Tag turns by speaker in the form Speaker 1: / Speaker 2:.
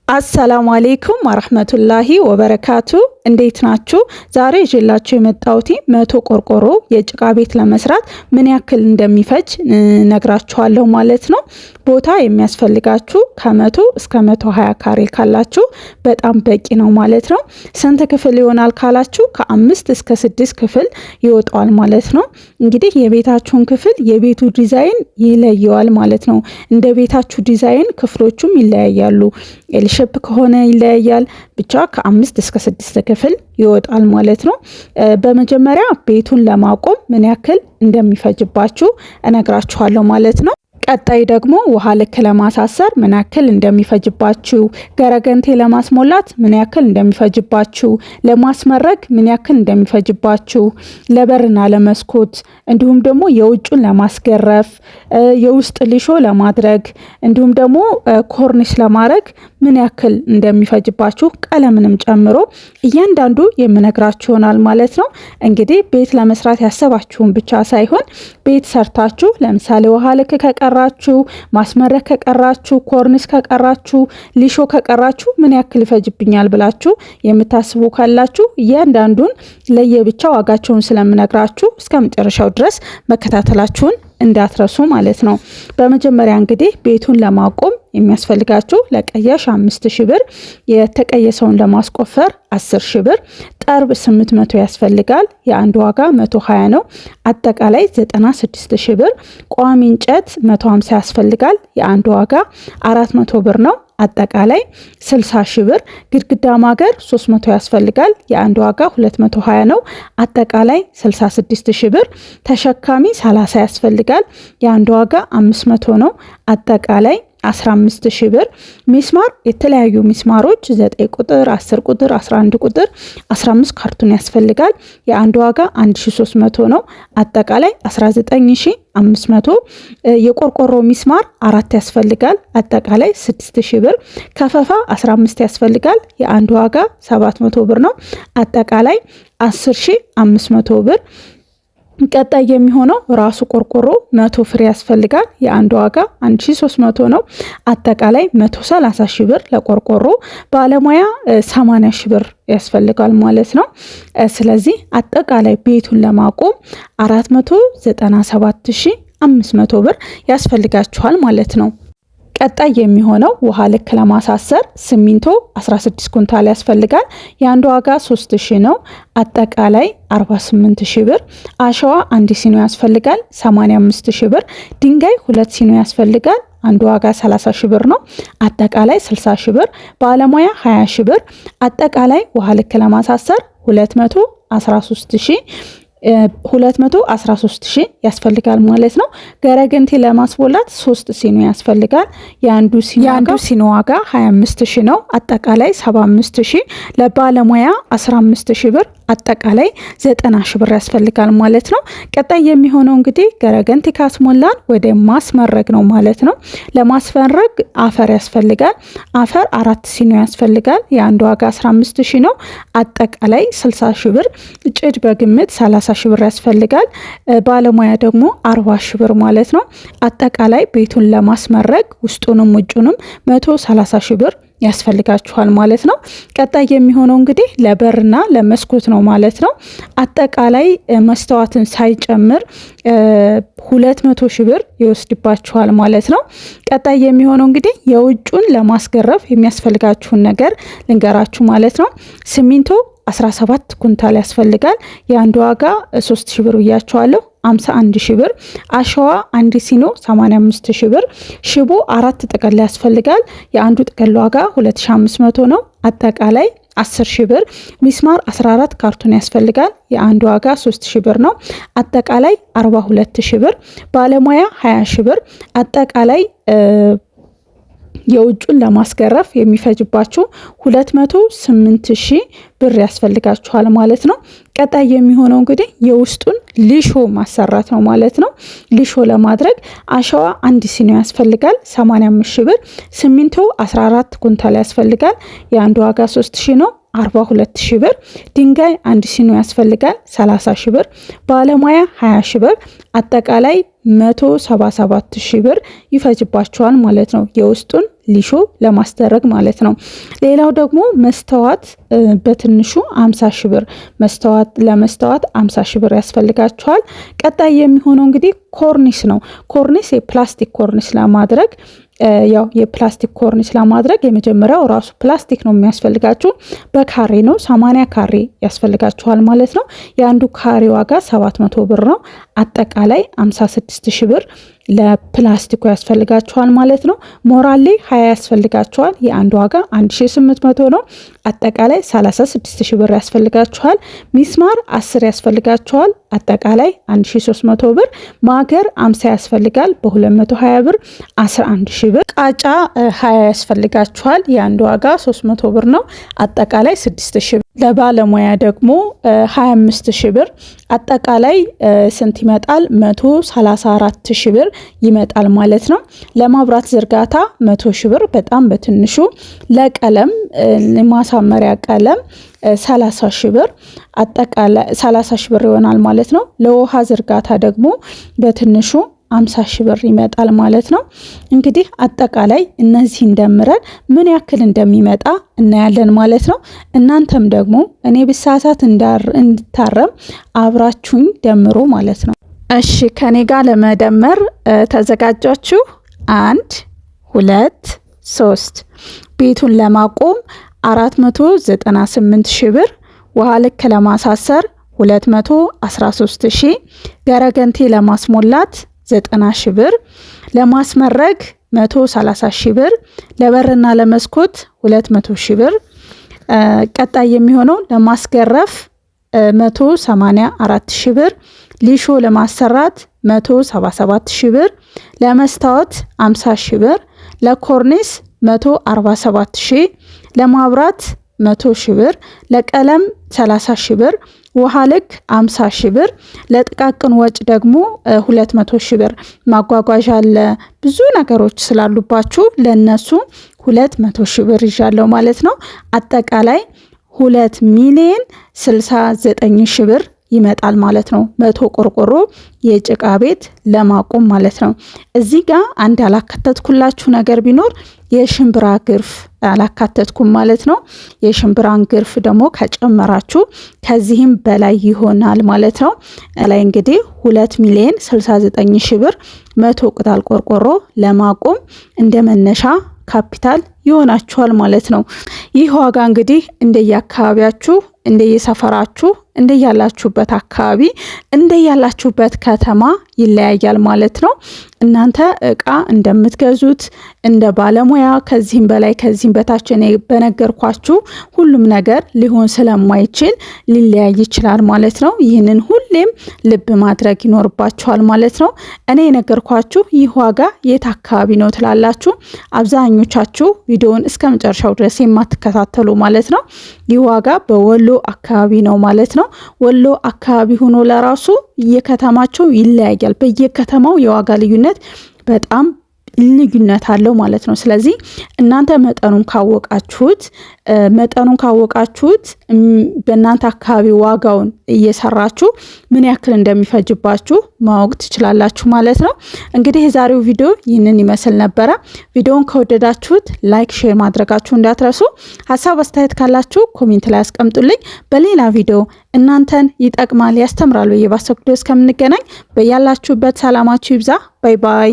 Speaker 1: አሰላሙ አለይኩም ወራህመቱላሂ ወበረካቱ። እንዴት ናችሁ? ዛሬ ይዤላችሁ የመጣሁት 100 ቆርቆሮ የጭቃ ቤት ለመስራት ምን ያክል እንደሚፈጅ ነግራችኋለሁ ማለት ነው። ቦታ የሚያስፈልጋችሁ ከ100 እስከ 120 ካሬ ካላችሁ በጣም በቂ ነው ማለት ነው። ስንት ክፍል ይሆናል ካላችሁ ከ5 እስከ 6 ክፍል ይወጣል ማለት ነው። እንግዲህ የቤታችሁን ክፍል የቤቱ ዲዛይን ይለየዋል ማለት ነው። እንደ ቤታችሁ ዲዛይን ክፍሎቹም ይለያያሉ። ሼፕ ከሆነ ይለያያል። ብቻ ከ5 እስከ 6 ክፍል ይወጣል ማለት ነው። በመጀመሪያ ቤቱን ለማቆም ምን ያክል እንደሚፈጅባችሁ እነግራችኋለሁ ማለት ነው። ቀጣይ ደግሞ ውሃ ልክ ለማሳሰር ምን ያክል እንደሚፈጅባችሁ፣ ገረገንቴ ለማስሞላት ምን ያክል እንደሚፈጅባችሁ፣ ለማስመረግ ምን ያክል እንደሚፈጅባችሁ፣ ለበርና ለመስኮት እንዲሁም ደግሞ የውጩን ለማስገረፍ፣ የውስጥ ሊሾ ለማድረግ እንዲሁም ደግሞ ኮርኒስ ለማድረግ ምን ያክል እንደሚፈጅባችሁ ቀለምንም ጨምሮ እያንዳንዱ የምነግራችሁ ይሆናል ማለት ነው። እንግዲህ ቤት ለመስራት ያሰባችሁን ብቻ ሳይሆን ቤት ሰርታችሁ ለምሳሌ ውሃ ልክ ከቀራችሁ፣ ማስመረክ ከቀራችሁ፣ ኮርኒስ ከቀራችሁ፣ ሊሾ ከቀራችሁ ምን ያክል ይፈጅብኛል ብላችሁ የምታስቡ ካላችሁ እያንዳንዱን ለየብቻ ዋጋቸውን ስለምነግራችሁ እስከ መጨረሻው ድረስ መከታተላችሁን እንዳትረሱ ማለት ነው። በመጀመሪያ እንግዲህ ቤቱን ለማቆም የሚያስፈልጋችሁ ለቀያሽ 5000 ብር፣ የተቀየሰውን ለማስቆፈር 10000 ብር፣ ጠርብ 800 ያስፈልጋል። የአንድ ዋጋ 120 ነው። አጠቃላይ 96000 ብር። ቋሚ እንጨት 150 ያስፈልጋል። የአንድ ዋጋ 400 ብር ነው። አጠቃላይ 60000 ብር። ግድግዳ ማገር 300 ያስፈልጋል። የአንድ ዋጋ 220 ነው። አጠቃላይ 66000 ብር። ተሸካሚ 30 ያስፈልጋል። የአንድ ዋጋ 500 ነው። አጠቃላይ 15000 ብር። ሚስማር የተለያዩ ሚስማሮች 9 ቁጥር፣ 10 ቁጥር፣ 11 ቁጥር፣ 15 ካርቶን ያስፈልጋል። የአንድ ዋጋ 1300 ነው። አጠቃላይ 19500። የቆርቆሮ ሚስማር 4 ያስፈልጋል። አጠቃላይ 6000 ብር። ከፈፋ 15 ያስፈልጋል። የአንድ ዋጋ 700 ብር ነው። አጠቃላይ 10500 ብር። ቀጣይ የሚሆነው ራሱ ቆርቆሮ 100 ፍሬ ያስፈልጋል። የአንድ ዋጋ 1300 ነው። አጠቃላይ 130000 ብር ለቆርቆሮ። ባለሙያ 80000 ብር ያስፈልጋል ማለት ነው። ስለዚህ አጠቃላይ ቤቱን ለማቆም 497500 ብር ያስፈልጋችኋል ማለት ነው። ቀጣይ የሚሆነው ውሃ ልክ ለማሳሰር ሲሚንቶ 16 ኩንታል ያስፈልጋል። የአንድ ዋጋ 3000 ነው። አጠቃላይ 48000 ብር። አሸዋ 1 ሲኖ ያስፈልጋል። 85000 ብር። ድንጋይ 2 ሲኖ ያስፈልጋል። አንድ ዋጋ 30000 ብር ነው። አጠቃላይ 60000 ብር። ባለሙያ 20000 ብር። አጠቃላይ ውሃ ልክ ለማሳሰር 213000 ያስፈልጋል ማለት ነው። ገረገንቴ ለማስቦላት 3 ሲኖ ያስፈልጋል። የአንዱ ሲኖ ዋጋ 25000 ነው። አጠቃላይ 75000። ለባለሙያ 15000 ብር። አጠቃላይ 90000 ብር ያስፈልጋል ማለት ነው። ቀጣይ የሚሆነው እንግዲህ ገረገንቴ ካስሞላን ወደ ማስመረግ ነው ማለት ነው። ለማስመረግ አፈር ያስፈልጋል። አፈር 4 ሲኖ ያስፈልጋል። የአንድ ዋጋ 15000 ነው። አጠቃላይ 60000 ብር። ጭድ በግምት 30000 ብር ያስፈልጋል። ባለሙያ ደግሞ 40000 ብር ማለት ነው። አጠቃላይ ቤቱን ለማስመረግ ውስጡንም ውጩንም 130000 ብር ያስፈልጋችኋል ማለት ነው። ቀጣይ የሚሆነው እንግዲህ ለበርና ለመስኮት ነው ማለት ነው። አጠቃላይ መስተዋትን ሳይጨምር 200,000 ብር ይወስድባችኋል ማለት ነው። ቀጣይ የሚሆነው እንግዲህ የውጩን ለማስገረፍ የሚያስፈልጋችሁን ነገር ልንገራችሁ ማለት ነው። ሲሚንቶ 17 ኩንታል ያስፈልጋል። የአንድ ዋጋ 3000 ብር ብያችኋለሁ። 51000 ብር። አሸዋ 1 ሲኖ 85000 ብር። ሽቦ 4 ጥቅል ያስፈልጋል። የአንዱ ጥቅል ዋጋ 2500 ነው። አጠቃላይ 10000 ብር። ሚስማር 14 ካርቶን ያስፈልጋል። የአንዱ ዋጋ 3000 ብር ነው። አጠቃላይ 42000 ብር። ባለሙያ 20000 ብር። አጠቃላይ የውጩን ለማስገረፍ የሚፈጅባችሁ 208000 ብር ያስፈልጋችኋል ማለት ነው። ቀጣይ የሚሆነው እንግዲህ የውስጡን ሊሾ ማሰራት ነው ማለት ነው። ሊሾ ለማድረግ አሸዋ 1 ሲኖ ያስፈልጋል። 85000 ብር። ሲሚንቶ 14 ኩንታል ያስፈልጋል። የአንዱ ዋጋ 3000 ነው። 42 ሺህ ብር፣ ድንጋይ 1 ሲኖ ያስፈልጋል 30 ሺህ ብር፣ ባለሙያ 20 ሺህ ብር፣ አጠቃላይ 177 ሺህ ብር ይፈጅባቸዋል ማለት ነው፣ የውስጡን ሊሾ ለማስደረግ ማለት ነው። ሌላው ደግሞ መስተዋት በትንሹ 50 ሺህ ብር፣ ለመስተዋት 50 ሺህ ብር ያስፈልጋቸዋል። ቀጣይ የሚሆነው እንግዲህ ኮርኒስ ነው። ኮርኒስ የፕላስቲክ ኮርኒስ ለማድረግ ያው የፕላስቲክ ኮርኒስ ለማድረግ የመጀመሪያው ራሱ ፕላስቲክ ነው የሚያስፈልጋችሁ። በካሬ ነው 80 ካሬ ያስፈልጋችኋል ማለት ነው። የአንዱ ካሬ ዋጋ 700 ብር ነው። አጠቃላይ 56 ሺህ ብር ለፕላስቲኩ ያስፈልጋችኋል ማለት ነው። ሞራሌ 20 ያስፈልጋችኋል። የአንዱ ዋጋ 1800 ነው። አጠቃላይ 36 ሺህ ብር ያስፈልጋችኋል። ሚስማር 10 ያስፈልጋችኋል። አጠቃላይ 1300 ብር። ማገር 50 ያስፈልጋል። በ220 ብር 11 ሺህ ብር። ቃጫ 20 ያስፈልጋችኋል። የአንዱ ዋጋ 300 ብር ነው። አጠቃላይ 6 ሺህ ብር። ለባለሙያ ደግሞ 25 ሺህ ብር። አጠቃላይ ስንት ይመጣል? 134 ሺህ ብር ይመጣል ማለት ነው። ለማብራት ዝርጋታ 100 ሺህ ብር በጣም በትንሹ። ለቀለም ማሳመሪያ ቀለም 30 ሺህ ብር አጠቃላይ 30 ሺህ ብር ይሆናል ማለት ነው። ለውሃ ዝርጋታ ደግሞ በትንሹ 50 ሺህ ብር ይመጣል ማለት ነው። እንግዲህ አጠቃላይ እነዚህን ደምረን ምን ያክል እንደሚመጣ እናያለን ማለት ነው። እናንተም ደግሞ እኔ ብሳሳት እንድታረም አብራችሁኝ ደምሮ ማለት ነው። እሺ ከኔ ጋር ለመደመር ተዘጋጃችሁ? 1 2 3 ቤቱን ለማቆም 498 ሺህ ብር፣ ውሃ ልክ ለማሳሰር 213 ሺህ፣ ገረገንቴ ለማስሞላት 90 ሺህ ብር፣ ለማስመረግ 130 ሺህ ብር፣ ለበርና ለመስኮት 200 ሺህ ብር። ቀጣይ የሚሆነው ለማስገረፍ 184 ሺህ ብር፣ ሊሾ ለማሰራት 177 ሺህ ብር፣ ለመስታወት 50 ሺህ ብር፣ ለኮርኒስ 147 ሺህ፣ ለማብራት 100 ሺህ ብር፣ ለቀለም 30 ሺህ ብር፣ ውሃ ልክ 50 ሺህ ብር፣ ለጥቃቅን ወጭ ደግሞ 200 ሺህ ብር። ማጓጓዣ አለ፣ ብዙ ነገሮች ስላሉባችሁ ለነሱ 200 ሺህ ብር ይዣለሁ ማለት ነው። አጠቃላይ 2,069,000 ሺህ ብር ይመጣል ማለት ነው። 100 ቆርቆሮ የጭቃ ቤት ለማቆም ማለት ነው። እዚህ ጋር አንድ ያላካተትኩላችሁ ነገር ቢኖር የሽምብራ ግርፍ አላካተትኩም ማለት ነው። የሽምብራን ግርፍ ደግሞ ከጨመራችሁ ከዚህም በላይ ይሆናል ማለት ነው። ላይ እንግዲህ 2,069,000 ብር 100 ቅጠል ቆርቆሮ ለማቆም እንደ መነሻ ካፒታል ይሆናችኋል ማለት ነው። ይህ ዋጋ እንግዲህ እንደየአካባቢያችሁ እንደየሰፈራችሁ እንደያላችሁበት አካባቢ እንደያላችሁበት ከተማ ይለያያል ማለት ነው። እናንተ እቃ እንደምትገዙት እንደ ባለሙያ ከዚህም በላይ ከዚህም በታች እኔ በነገርኳችሁ ሁሉም ነገር ሊሆን ስለማይችል ሊለያይ ይችላል ማለት ነው። ይህንን ሁሌም ልብ ማድረግ ይኖርባችኋል ማለት ነው። እኔ የነገርኳችሁ ይህ ዋጋ የት አካባቢ ነው ትላላችሁ? አብዛኞቻችሁ ቪዲዮውን እስከ መጨረሻው ድረስ የማትከታተሉ ማለት ነው። ይህ ዋጋ በወሎ አካባቢ ነው ማለት ነው። ወሎ አካባቢ ሆኖ ለራሱ የከተማቸው ይለያያል። በየከተማው የዋጋ ልዩነት በጣም ልዩነት አለው ማለት ነው። ስለዚህ እናንተ መጠኑን ካወቃችሁት በእናንተ አካባቢ ዋጋውን እየሰራችሁ ምን ያክል እንደሚፈጅባችሁ ማወቅ ትችላላችሁ ማለት ነው። እንግዲህ የዛሬው ቪዲዮ ይህንን ይመስል ነበረ። ቪዲዮውን ከወደዳችሁት ላይክ፣ ሼር ማድረጋችሁ እንዳትረሱ። ሀሳብ አስተያየት ካላችሁ ኮሜንት ላይ አስቀምጡልኝ። በሌላ ቪዲዮ እናንተን ይጠቅማል፣ ያስተምራል ብዬ ባሰብኩት እስከምንገናኝ በያላችሁበት ሰላማችሁ ይብዛ። ባይ ባይ።